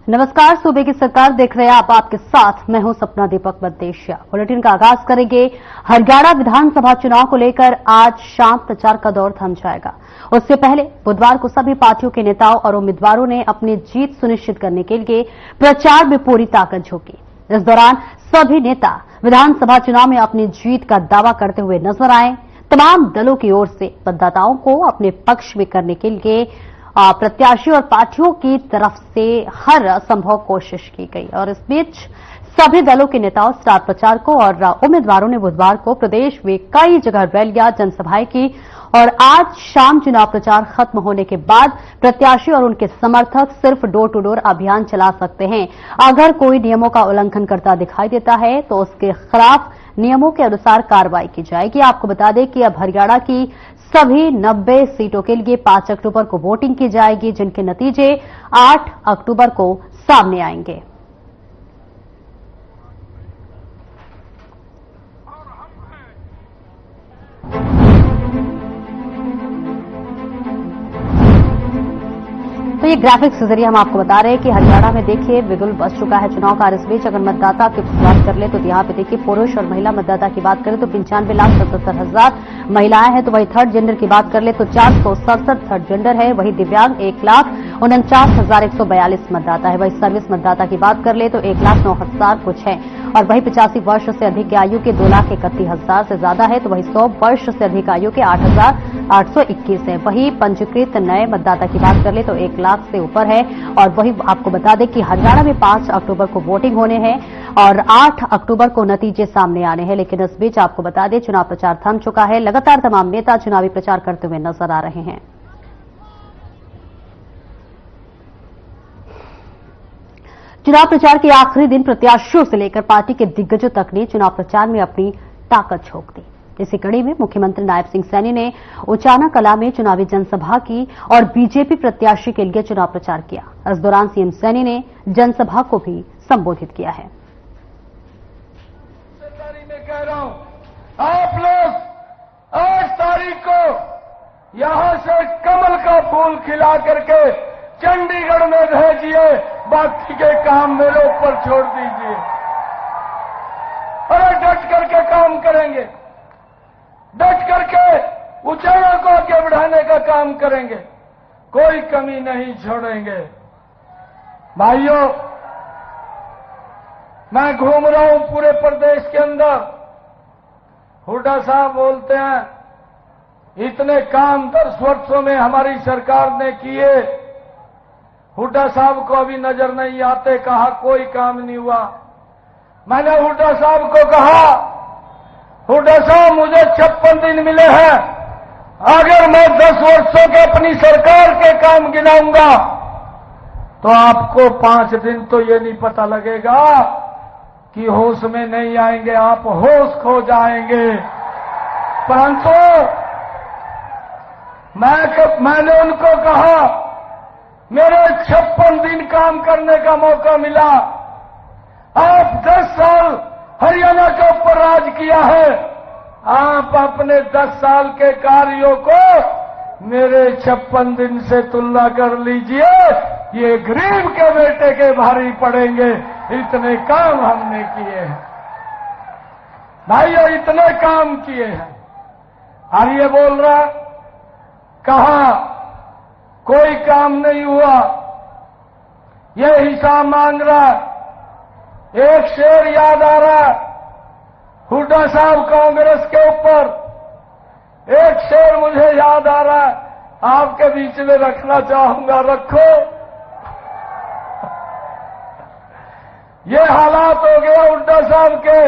नमस्कार, सूबे की सरकार देख रहे हैं आप, आपके साथ मैं हूं सपना दीपक मद्देशिया। बुलेटिन का आगाज करेंगे। हरियाणा विधानसभा चुनाव को लेकर आज शाम प्रचार का दौर थम जाएगा। उससे पहले बुधवार को सभी पार्टियों के नेताओं और उम्मीदवारों ने अपनी जीत सुनिश्चित करने के लिए प्रचार में पूरी ताकत झोंकी। इस दौरान सभी नेता विधानसभा चुनाव में अपनी जीत का दावा करते हुए नजर आए। तमाम दलों की ओर से मतदाताओं को अपने पक्ष में करने के लिए प्रत्याशी और पार्टियों की तरफ से हर संभव कोशिश की गई और इस बीच सभी दलों के नेताओं, स्टार प्रचारकों और उम्मीदवारों ने बुधवार को प्रदेश में कई जगह रैलियां, जनसभाएं की और आज शाम चुनाव प्रचार खत्म होने के बाद प्रत्याशी और उनके समर्थक सिर्फ डोर टू डोर अभियान चला सकते हैं। अगर कोई नियमों का उल्लंघन करता दिखाई देता है तो उसके खिलाफ नियमों के अनुसार कार्रवाई की जाएगी। आपको बता दें कि अब हरियाणा की सभी 90 सीटों के लिए 5 अक्टूबर को वोटिंग की जाएगी, जिनके नतीजे 8 अक्टूबर को सामने आएंगे। तो ये ग्राफिक्स के जरिए हम आपको बता रहे हैं कि हरियाणा में देखिए बिगुल बच चुका है चुनाव का। इस बीच अगर मतदाता की बात कर ले तो यहाँ पे देखिए पुरुष और महिला मतदाता की बात करें तो 95,77,000 महिलाएं हैं। तो वही थर्ड जेंडर की बात कर ले तो 467 थर्ड जेंडर है। वही दिव्यांग 1,49,142 मतदाता है। वही सर्विस मतदाता की बात कर ले तो 1,09,000 कुछ है और वही 85 वर्ष से अधिक आयु के 2,31,000 से ज्यादा है। तो वही 100 वर्ष से अधिक आयु के 8,821 है। वही पंजीकृत नए मतदाता की बात कर ले तो 1 लाख से ऊपर है। और वही आपको बता दें कि हरियाणा में 5 अक्टूबर को वोटिंग होने हैं और 8 अक्टूबर को नतीजे सामने आने हैं। लेकिन इस बीच आपको बता दें चुनाव प्रचार थम चुका है। लगातार तमाम नेता चुनावी प्रचार करते हुए नजर आ रहे हैं। चुनाव प्रचार के आखिरी दिन प्रत्याशियों से लेकर पार्टी के दिग्गजों तक ने चुनाव प्रचार में अपनी ताकत झोंक दी। इसी कड़ी में मुख्यमंत्री नायब सिंह सैनी ने उचाना कला में चुनावी जनसभा की और बीजेपी प्रत्याशी के लिए चुनाव प्रचार किया। इस दौरान सीएम सैनी ने जनसभा को भी संबोधित किया है। मैं कह रहा हूं, आप लोग 8 तारीख को यहां से कमल का फूल खिला करके चंडीगढ़ में भेजिए, बाकी के काम मेरे ऊपर छोड़ दीजिए। अरे डट करके काम करेंगे, डट करके उचाना को आगे बढ़ाने का काम करेंगे, कोई कमी नहीं छोड़ेंगे। भाइयों, मैं घूम रहा हूं पूरे प्रदेश के अंदर। हुड्डा साहब बोलते हैं इतने काम 10 वर्षों में हमारी सरकार ने किए। हुड्डा साहब को अभी नजर नहीं आते, कहा कोई काम नहीं हुआ। मैंने हुड्डा साहब को कहा, हुड्डा साहब मुझे 56 दिन मिले हैं, अगर मैं 10 वर्षों के अपनी सरकार के काम गिनाऊंगा तो आपको 5 दिन तो ये नहीं पता लगेगा कि होश में नहीं आएंगे, आप होश खो जाएंगे। परंतु मैंने उनको कहा मेरे 56 दिन काम करने का मौका मिला, आप 10 साल हरियाणा के ऊपर राज किया है, आप अपने 10 साल के कार्यों को मेरे 56 दिन से तुलना कर लीजिए, ये गरीब के बेटे के भारी पड़ेंगे। इतने काम हमने किए हैं भाइयों, इतने काम किए हैं। और ये बोल रहा कहा कोई काम नहीं हुआ, ये हिसाब मांग रहा। एक शेर याद आ रहा हुड्डा साहब कांग्रेस के ऊपर, एक शेर मुझे याद आ रहा है, आपके बीच में रखना चाहूंगा, रखो। ये हालात हो गया हुड्डा साहब के,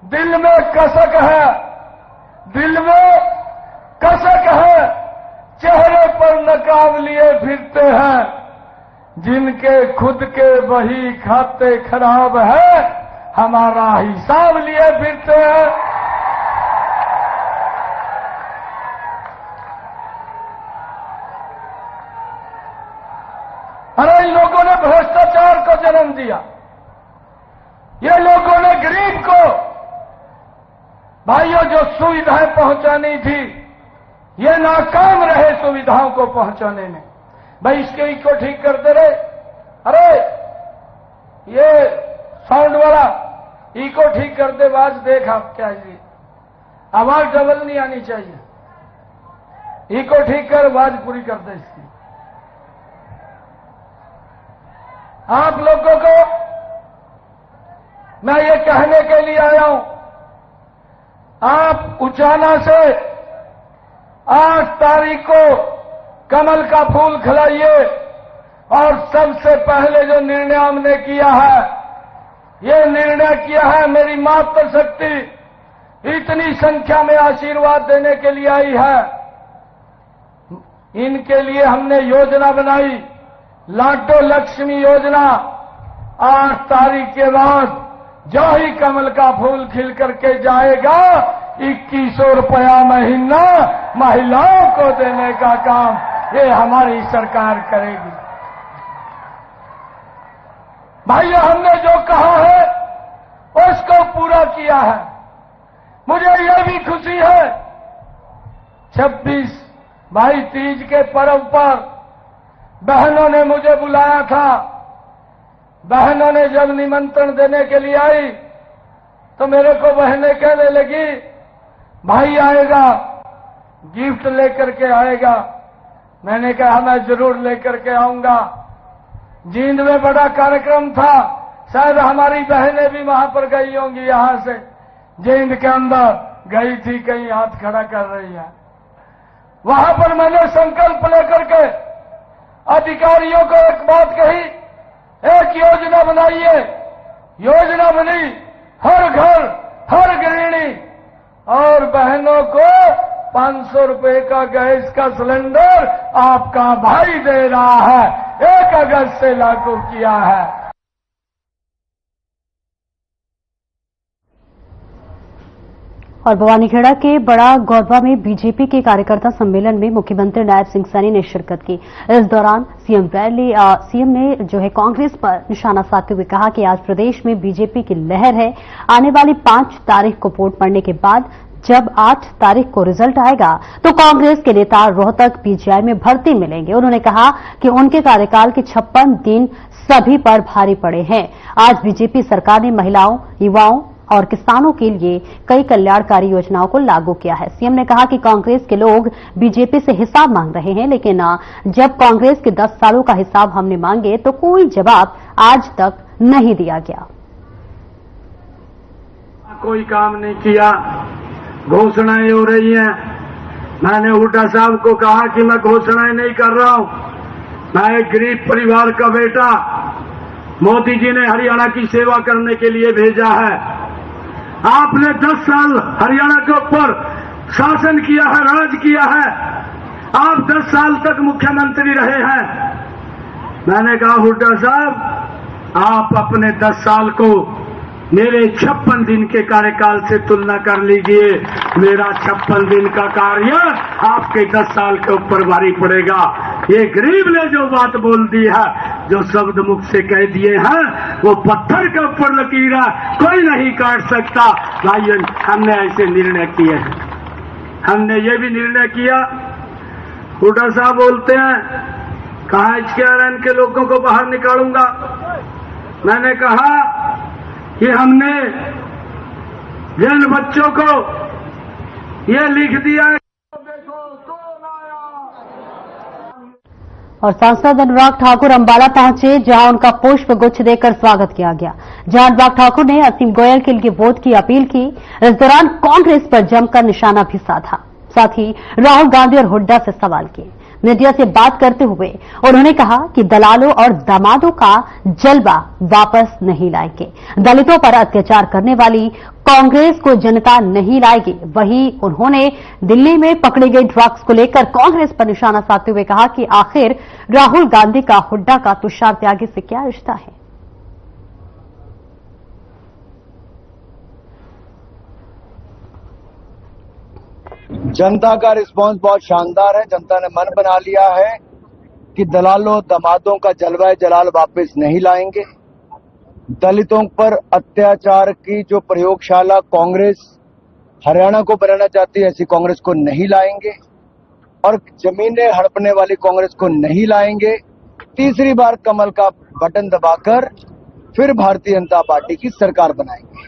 दिल में कसक है, दिल में कसक है, चेहरे पर नकाब लिए फिरते हैं, जिनके खुद के बही खाते खराब है, हमारा हिसाब लिए फिरते हैं। अरे इन लोगों ने भ्रष्टाचार को जन्म दिया, ये लोगों ने गरीब को, भाइयों जो सुविधाएं पहुंचानी थी, ये नाकाम रहे सुविधाओं को पहुंचाने में। भाई इसके को ठीक करते रहे। अरे ये साउंड वाला इको ठीक कर दे, आवाज देख आप क्या है, आवाज डबल नहीं आनी चाहिए। इको ठीक कर, आवाज पूरी कर दे इसकी। आप लोगों को मैं ये कहने के लिए आया हूं, आप उचाना से 8 तारीख को कमल का फूल खिलाइए। और सबसे पहले जो निर्णय हमने किया है, ये निर्णय किया है, मेरी मातृशक्ति इतनी संख्या में आशीर्वाद देने के लिए आई है, इनके लिए हमने योजना बनाई, लाडो लक्ष्मी योजना। 8 तारीख के बाद जो ही कमल का फूल खिल करके जाएगा, 2100 रुपया महीना महिलाओं को देने का काम ये हमारी सरकार करेगी। भाइयों, हमने जो कहा है उसको पूरा किया है। मुझे यह भी खुशी है, 26 भाई तीज के पर्व पर बहनों ने मुझे बुलाया था। बहनों ने जब निमंत्रण देने के लिए आई तो मेरे को बहनें कहने लगी, भाई आएगा, गिफ्ट लेकर के आएगा। मैंने कहा मैं जरूर लेकर के आऊंगा। जींद में बड़ा कार्यक्रम था, शायद हमारी बहनें भी वहां पर गई होंगी, यहां से जींद के अंदर गई थी, कहीं हाथ खड़ा कर रही है। वहां पर मैंने संकल्प लेकर के अधिकारियों को एक बात कही, एक योजना बनाइए। योजना बनी, हर घर हर गृहिणी और बहनों को 500 रुपए का गैस का सिलेंडर आपका भाई दे रहा है। 1 अगस्त से लागू किया है। और भवानीखेड़ा के बड़ा गौरवा में बीजेपी के कार्यकर्ता सम्मेलन में मुख्यमंत्री नायब सिंह सैनी ने शिरकत की। इस दौरान सीएम ने जो है कांग्रेस पर निशाना साधते हुए कहा कि आज प्रदेश में बीजेपी की लहर है। आने वाली 5 तारीख को वोट पड़ने के बाद जब 8 तारीख को रिजल्ट आएगा तो कांग्रेस के नेता रोहतक पीजीआई में भर्ती मिलेंगे। उन्होंने कहा कि उनके कार्यकाल के 56 दिन सभी पर भारी पड़े हैं। आज बीजेपी सरकार ने महिलाओं, युवाओं और किसानों के लिए कई कल्याणकारी योजनाओं को लागू किया है। सीएम ने कहा कि कांग्रेस के लोग बीजेपी से हिसाब मांग रहे हैं, लेकिन जब कांग्रेस के 10 सालों का हिसाब हमने मांगे तो कोई जवाब आज तक नहीं दिया गया। कोई काम नहीं किया, घोषणाएं हो रही हैं। मैंने हुड्डा साहब को कहा कि मैं घोषणाएं नहीं कर रहा हूं, मैं एक गरीब परिवार का बेटा, मोदी जी ने हरियाणा की सेवा करने के लिए भेजा है। आपने 10 साल हरियाणा के ऊपर शासन किया है, राज किया है, आप 10 साल तक मुख्यमंत्री रहे हैं। मैंने कहा हुड्डा साहब, आप अपने 10 साल को मेरे 56 दिन के कार्यकाल से तुलना कर लीजिए। मेरा 56 दिन का कार्य आपके 10 साल के ऊपर भारी पड़ेगा। ये गरीब ने जो बात बोल दी है, जो शब्द मुख से कह दिए हैं, वो पत्थर के ऊपर लकीर है, कोई नहीं काट सकता। भाइयों, हमने ऐसे निर्णय किए हैं। हमने ये भी निर्णय किया, हुड्डा साहब बोलते हैं कहा HKRN के लोगों को बाहर निकालूंगा। मैंने कहा कि हमने जिन बच्चों को ये लिख दिया है। और सांसद अनुराग ठाकुर अंबाला पहुंचे, जहां उनका पुष्प गुच्छ देकर स्वागत किया गया। जहां अनुराग ठाकुर ने असीम गोयल के लिए वोट की अपील की। इस दौरान कांग्रेस पर जमकर निशाना भी साधा, साथ ही राहुल गांधी और हुड्डा से सवाल किए। मीडिया से बात करते हुए उन्होंने कहा कि दलालों और दामादों का जलवा वापस नहीं लाएंगे। दलितों पर अत्याचार करने वाली कांग्रेस को जनता नहीं लाएगी। वहीं उन्होंने दिल्ली में पकड़े गए ड्रग्स को लेकर कांग्रेस पर निशाना साधते हुए कहा कि आखिर राहुल गांधी का हुड्डा का तुषार त्यागी से क्या रिश्ता है। जनता का रिस्पांस बहुत शानदार है। जनता ने मन बना लिया है कि दलालों दमादों का जलवा जलाल वापस नहीं लाएंगे। दलितों पर अत्याचार की जो प्रयोगशाला कांग्रेस हरियाणा को बनाना चाहती है, ऐसी कांग्रेस को नहीं लाएंगे और जमीनें हड़पने वाली कांग्रेस को नहीं लाएंगे। तीसरी बार कमल का बटन दबाकर फिर भारतीय जनता पार्टी की सरकार बनाएंगे।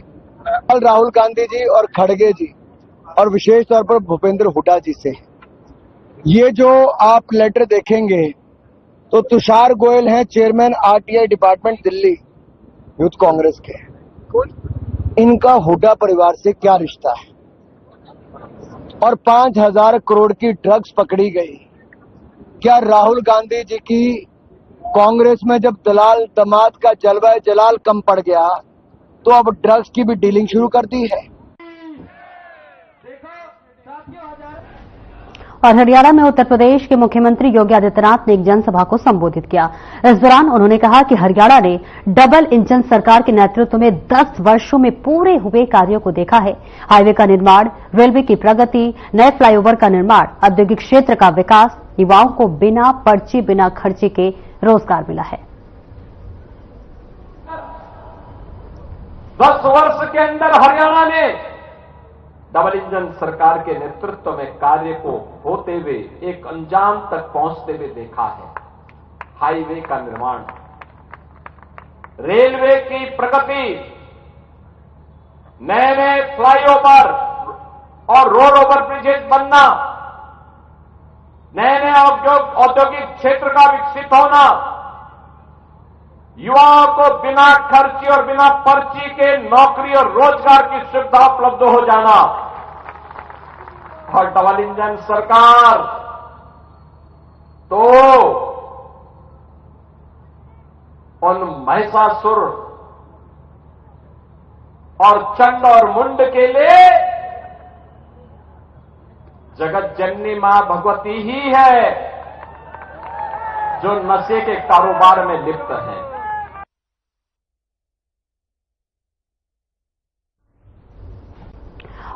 कल राहुल गांधी जी और खड़गे जी और विशेष तौर पर भूपेंद्र हुड्डा जी से ये जो आप लेटर देखेंगे तो तुषार गोयल हैं chairman RTI department Delhi youth Congress के। इनका हुड्डा परिवार से क्या रिश्ता है? और 5,000 करोड़ की ड्रग्स पकड़ी गई। क्या राहुल गांधी जी की कांग्रेस में जब दलाल दमाद का जलवा जलाल कम पड़ गया तो अब ड्रग्स की भी डीलिंग शुरू कर दी है? और हरियाणा में उत्तर प्रदेश के मुख्यमंत्री योगी आदित्यनाथ ने एक जनसभा को संबोधित किया। इस दौरान उन्होंने कहा कि हरियाणा ने डबल इंजन सरकार के नेतृत्व में 10 वर्षों में पूरे हुए कार्यों को देखा है। हाईवे का निर्माण, रेलवे की प्रगति, नए फ्लाईओवर का निर्माण, औद्योगिक क्षेत्र का विकास, युवाओं को बिना पर्ची बिना खर्चे के रोजगार मिला है। 10 वर्ष के अंदर हरियाणा ने डबल इंजन सरकार के नेतृत्व में कार्य को होते हुए एक अंजाम तक पहुंचते हुए देखा है। हाईवे का निर्माण, रेलवे की प्रगति, नए नए फ्लाईओवर और रोड ओवर ब्रिजेज बनना, नए नए औद्योगिक क्षेत्र का विकसित होना, युवाओं को बिना खर्ची और बिना पर्ची के नौकरी और रोजगार की सुविधा उपलब्ध हो जाना। और डबल इंजन सरकार तो उन महिषासुर और चंड और मुंड के लिए जगत जननी मां भगवती ही है जो नशे के कारोबार में लिप्त है।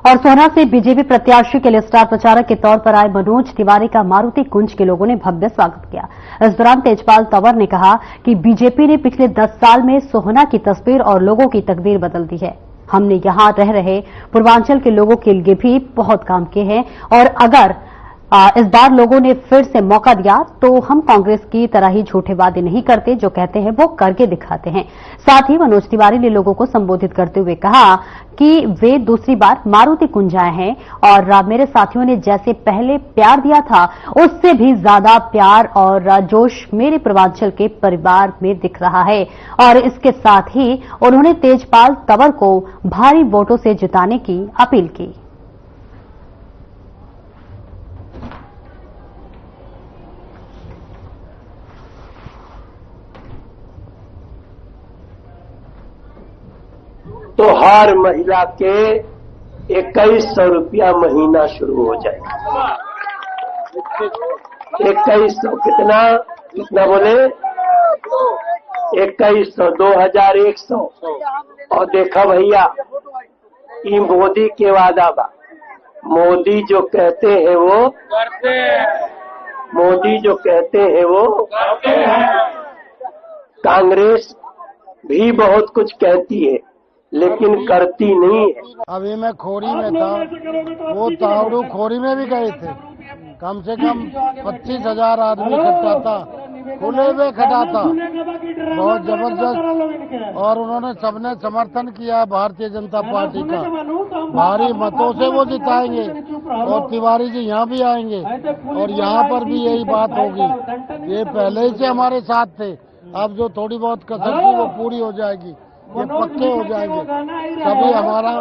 और सोहना से बीजेपी प्रत्याशी के लिए स्टार प्रचारक के तौर पर आए मनोज तिवारी का मारुति कुंज के लोगों ने भव्य स्वागत किया। इस दौरान तेजपाल तंवर ने कहा कि बीजेपी ने पिछले 10 साल में सोहना की तस्वीर और लोगों की तकदीर बदल दी है। हमने यहां रह रहे पूर्वांचल के लोगों के लिए भी बहुत काम किए हैं और अगर इस बार लोगों ने फिर से मौका दिया तो हम कांग्रेस की तरह ही झूठे वादे नहीं करते, जो कहते हैं वो करके दिखाते हैं। साथ ही मनोज तिवारी ने लोगों को संबोधित करते हुए कहा कि वे दूसरी बार मारुति कुंज आए हैं और मेरे साथियों ने जैसे पहले प्यार दिया था उससे भी ज्यादा प्यार और जोश मेरे पूर्वांचल के परिवार में दिख रहा है। और इसके साथ ही उन्होंने तेजपाल तंवर को भारी वोटों से जिताने की अपील की। तो हर महिला के 2100 रुपया महीना शुरू हो जाएगा। 2100 कितना बोले? 2100, 2100। और देखा भैया, ये मोदी के वादा बा। मोदी जो कहते हैं वो करते हैं। मोदी जो कहते हैं वो करते हैं। कांग्रेस भी बहुत कुछ कहती है लेकिन करती नहीं है। अभी मैं खोरी में था, वो तावड़ू खोरी में भी गए थे। कम से कम 25,000 आदमी इकट्ठा था, खुले में खड़ा था, बहुत जबरदस्त। और उन्होंने सबने समर्थन किया भारतीय जनता पार्टी का। भारी मतों से वो जिताएंगे और तिवारी जी यहाँ भी आएंगे और यहाँ पर भी यही बात होगी। ये पहले ही से हमारे साथ थे, अब जो थोड़ी बहुत कसर थी वो पूरी हो जाएगी, ये पक्के हो जाएंगे। तभी हमारा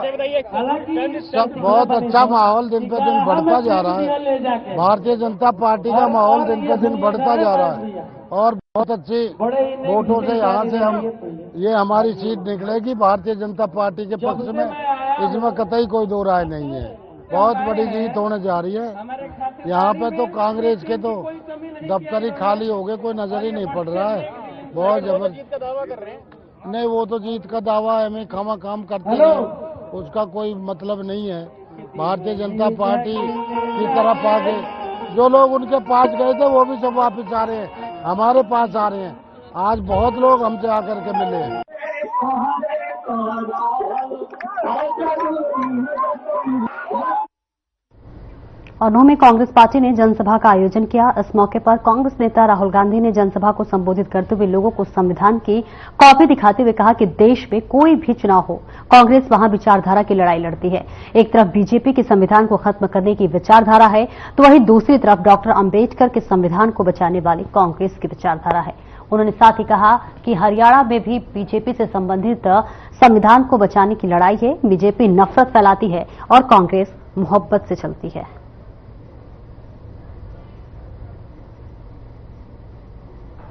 सब बहुत अच्छा माहौल दिन पे दिन बढ़ता जा रहा है। भारतीय जनता पार्टी का माहौल दिन पे दिन बढ़ता जा रहा है और बहुत अच्छे वोटों से यहाँ से हम ये हमारी सीट निकलेगी भारतीय जनता पार्टी के पक्ष में। इसमें कतई कोई दो राय नहीं है। बहुत बड़ी जीत होने जा रही है। यहाँ पे तो कांग्रेस के तो दफ्तर ही खाली हो गए, कोई नजर ही नहीं पड़ रहा है। बहुत जबरदस्त। नहीं, वो तो जीत का दावा है, हमें खामा काम करते हैं, उसका कोई मतलब नहीं है। भारतीय जनता पार्टी की तरफ आगे जो लोग उनके पास गए थे वो भी सब वापस आ रहे हैं, हमारे पास आ रहे हैं। आज बहुत लोग हमसे आकर के मिले हैं। और नूंह में कांग्रेस पार्टी ने जनसभा का आयोजन किया। इस मौके पर कांग्रेस नेता राहुल गांधी ने जनसभा को संबोधित करते हुए लोगों को संविधान की कॉपी दिखाते हुए कहा कि देश में कोई भी चुनाव हो, कांग्रेस वहां विचारधारा की लड़ाई लड़ती है। एक तरफ बीजेपी के संविधान को खत्म करने की विचारधारा है, तो वहीं दूसरी तरफ डॉक्टर अंबेडकर के संविधान को बचाने वाली कांग्रेस की विचारधारा है। उन्होंने साथ ही कहा कि हरियाणा में भी बीजेपी से संबंधित संविधान को बचाने की लड़ाई है। बीजेपी नफरत फैलाती है और कांग्रेस मोहब्बत से चलती है।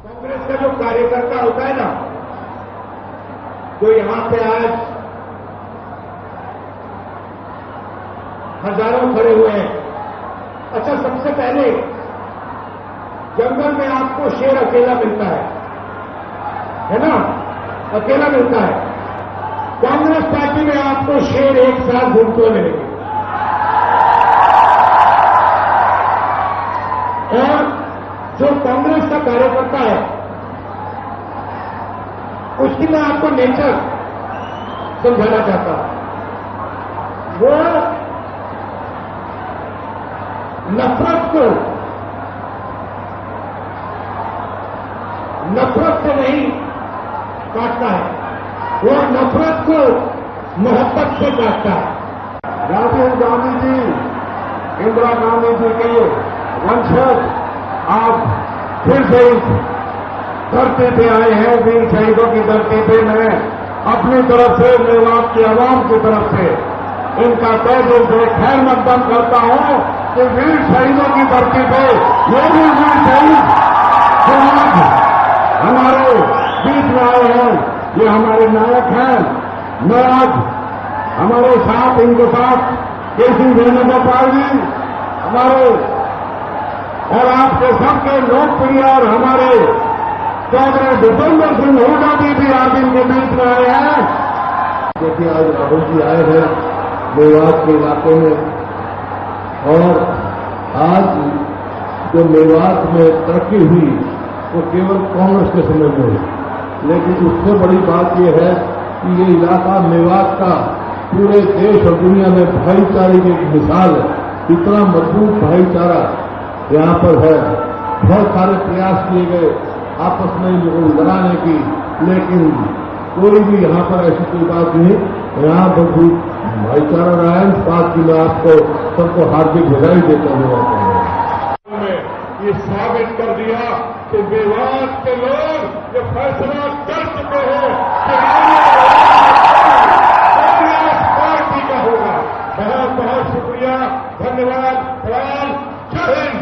कांग्रेस का जो कार्यकर्ता होता है ना, जो यहां पे आज हजारों खड़े हुए हैं। अच्छा, सबसे पहले जंगल में आपको शेर अकेला मिलता है ना, अकेला मिलता है। कांग्रेस पार्टी में आपको शेर एक साथ घूमते मिलेंगे। और जो कांग्रेस का कार्यकर्ता है, उसकी मैं आपको नेचर समझाना चाहता हूं। वो नफरत से नहीं काटता है, वो नफरत को मोहब्बत से काटता है। राजीव गांधी जी, इंदिरा गांधी जी के वंशज आप फिर से इस धरती पे आए हैं, वीर शहीदों की धरती पे। मैं अपनी तरफ से, मेवात की आवाम की तरफ से इनका तहे दिल से खैर मकदम करता हूं कि वीर शहीदों की धरती पे ये भी वीर शहीद जो आज हमारे बीच में आए हैं, ये हमारे नायक हैं। मैं आज हमारे साथ, इनके साथ केसी वेणुगोपाल जी हमारे और आपके सबके लोकप्रिय और हमारे चौधरी भूपेंद्र सिंह हुड्डा जी भी आज इनके बीच में आए हैं। देखिए, आज राहुल जी आए हैं मेवात के इलाके में, और आज जो मेवात में तरक्की हुई वो केवल कांग्रेस के समय में हुई, लेकिन उससे बड़ी बात यह है कि ये इलाका मेवात का पूरे देश और दुनिया में भाईचारे की एक मिसाल है। इतना मजबूत भाईचारा यहाँ पर है। बहुत सारे प्रयास किए गए आपस में इन लोगों को लड़ाने की, लेकिन कोई भी यहाँ पर ऐसी कोई बात नहीं। यहाँ मजबूत भाईचारा रहा है। इस बात की मैं आपको सबको हार्दिक बधाई देता हूँ। ये साबित कर दिया कि मेवात के लोग ये फैसला कर चुके हैं कि कांग्रेस पार्टी का होगा। बहुत बहुत शुक्रिया, धन्यवाद, प्रणाम, जय हिंद।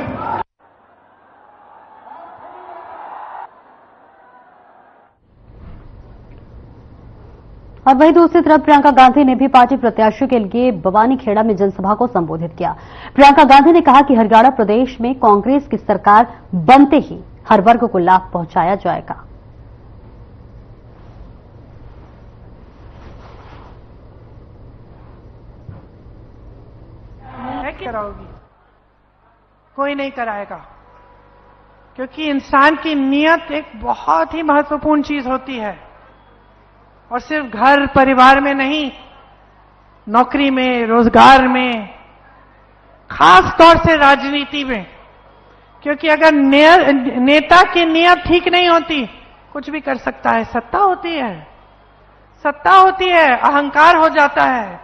और वहीं दूसरी तरफ प्रियंका गांधी ने भी पार्टी प्रत्याशियों के लिए बवानीखेड़ा में जनसभा को संबोधित किया। प्रियंका गांधी ने कहा कि हरियाणा प्रदेश में कांग्रेस की सरकार बनते ही हर वर्ग को लाभ पहुंचाया जाएगा। कराओगी, कोई नहीं कराएगा, क्योंकि इंसान की नीयत एक बहुत ही महत्वपूर्ण चीज होती है। और सिर्फ घर परिवार में नहीं, नौकरी में, रोजगार में, खास तौर से राजनीति में। क्योंकि अगर नेता की नीयत ठीक नहीं होती, कुछ भी कर सकता है। सत्ता होती है, अहंकार हो जाता है,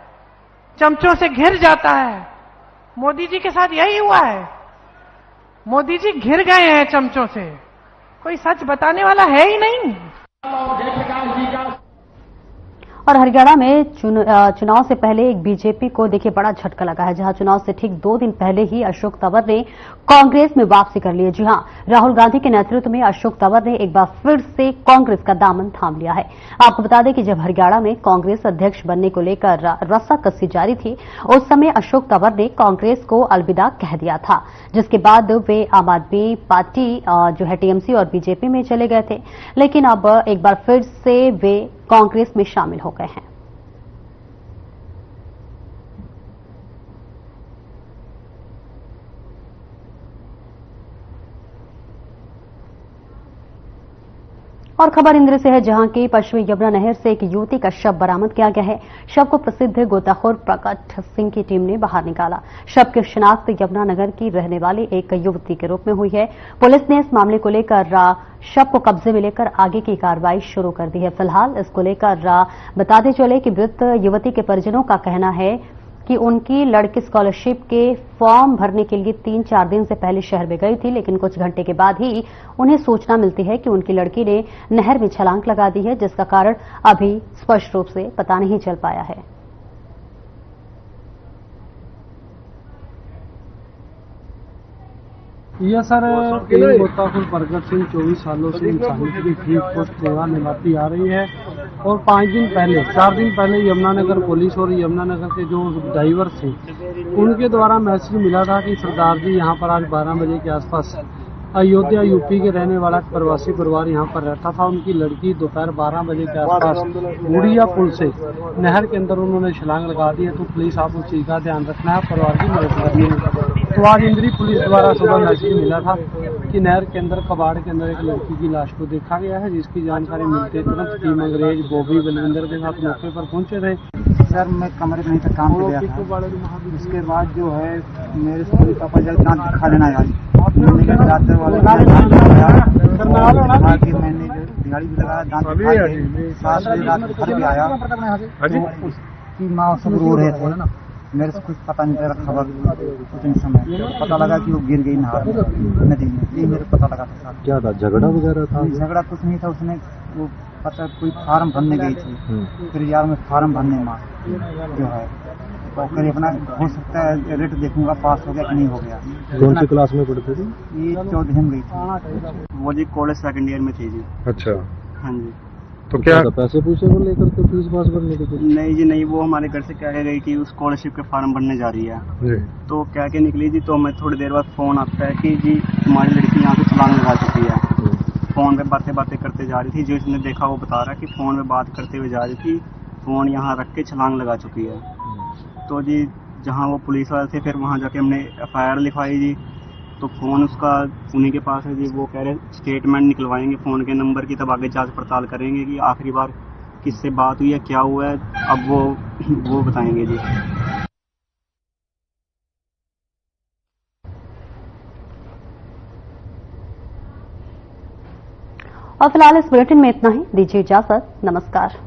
चमचों से घिर जाता है। मोदी जी के साथ यही हुआ है। मोदी जी घिर गए हैं चमचों से, कोई सच बताने वाला है ही नहीं। और हरियाणा में चुनाव से पहले एक बीजेपी को देखिए बड़ा झटका लगा है, जहां चुनाव से ठीक 2 दिन पहले ही अशोक तंवर ने कांग्रेस में वापसी कर ली है। जी हां, राहुल गांधी के नेतृत्व में अशोक तंवर ने एक बार फिर से कांग्रेस का दामन थाम लिया है। आपको बता दें कि जब हरियाणा में कांग्रेस अध्यक्ष बनने को लेकर रस्साकसी जारी थी, उस समय अशोक तंवर ने कांग्रेस को अलविदा कह दिया था, जिसके बाद वे आम आदमी पार्टी जो है टीएमसी और बीजेपी में चले गए थे। लेकिन अब एक बार फिर से वे कांग्रेस में शामिल हो गए हैं। और खबर इंद्र से है, जहां की पश्चिमी यमुना नहर से एक युवती का शव बरामद किया गया है। शव को प्रसिद्ध गोताखोर प्रकट सिंह की टीम ने बाहर निकाला। शव की शिनाख्त यमुनानगर की रहने वाली एक युवती के रूप में हुई है। पुलिस ने इस मामले को लेकर शव को कब्जे में लेकर आगे की कार्रवाई शुरू कर दी है। फिलहाल इसको लेकर बताते चले कि मृत युवती के परिजनों का कहना है कि उनकी लड़की स्कॉलरशिप के फॉर्म भरने के लिए 3-4 दिन से पहले शहर में गई थी, लेकिन कुछ घंटे के बाद ही उन्हें सूचना मिलती है कि उनकी लड़की ने नहर में छलांग लगा दी है, जिसका कारण अभी स्पष्ट रूप से पता नहीं चल पाया है। यह सर गोताखोर प्रगट सिंह 24 सालों से इंसानियत की फ्री पोस्ट सेवा निभाती आ रही है और 4 दिन पहले यमुनानगर पुलिस और यमुनानगर के जो ड्राइवर थे उनके द्वारा मैसेज मिला था कि सरदार जी यहाँ पर आज 12 बजे के आसपास अयोध्या यूपी के रहने वाला प्रवासी परिवार यहाँ पर रहता था। उनकी लड़की दोपहर 12 बजे के आसपास बूढ़िया पुल से नहर के अंदर उन्होंने छलांग लगा दी है। तो पुलिस आप उस चीज का ध्यान रखना है, परिवार की मदद करनी है। तो आज इंद्री पुलिस द्वारा सुबह मैसेज मिला था कि नहर के अंदर कबाड़ के अंदर एक लड़की की लाश को देखा गया है, जिसकी जानकारी मिलते तुरंत टीम अंग्रेज बॉबी बलविंदर के साथ मौके पर पहुंचे थे। सर मैं कमरे में तक काम पे गया था। उसके बाद जो है मेरे स्कूल पापा जब दांत दिखा देना यार डॉक्टर वाले कि मैंने दिहाड़ी भी लगाया, दांत दिखा के 7 बजे रात घर भी आया तो उसकी माँ सब रो रहे थे ना। मेरे से कुछ पता नहीं चला, खबर उतने समय पता लगा कि वो गिर गई नहर नदी में। ये मेरे पता लगा था। सर क्या था, झगड़ा वगैरह था? झगड़ा कुछ नहीं था। उसने वो पता कोई फार्म भरने गई थी, फिर यार में फार्म भरने माँ जो है तो कहीं अपना हो सकता है रेट देखूंगा पास हो गया कि नहीं हो गया। कौन सी क्लास में पढ़ते थे? ये 14 में गई थी। वो जी कॉलेज 2nd ईयर में थी जी। अच्छा, हाँ जी। तो क्या पैसे पूछे को लेकर के फीस पास भरने के? नहीं जी नहीं, वो हमारे घर से कह के गई कि उस स्कॉलरशिप के फॉर्म भरने जा रही है जी। तो कह के निकली जी, तो हमें थोड़ी देर बाद फोन आता है कि जी तुम्हारी लड़की यहाँ से छलांग लगा चुकी है। फोन पे बातें करते जा रही थी। जो इसने देखा वो बता रहा कि फोन पे बात करते हुए जा रही थी, फोन यहाँ रख के छलांग लगा चुकी है। तो जी जहाँ वो पुलिस वाले थे फिर वहाँ जाके हमने FIR लिखवाई जी। तो फोन उसका उन्हीं के पास है जी। वो कह रहे स्टेटमेंट निकलवाएंगे फोन के नंबर की, तब आगे जांच पड़ताल करेंगे कि आखिरी बार किससे बात हुई है, क्या हुआ है, अब वो बताएंगे जी। और फिलहाल इस बुलेटिन में इतना ही। दीजिए इजाजत, नमस्कार।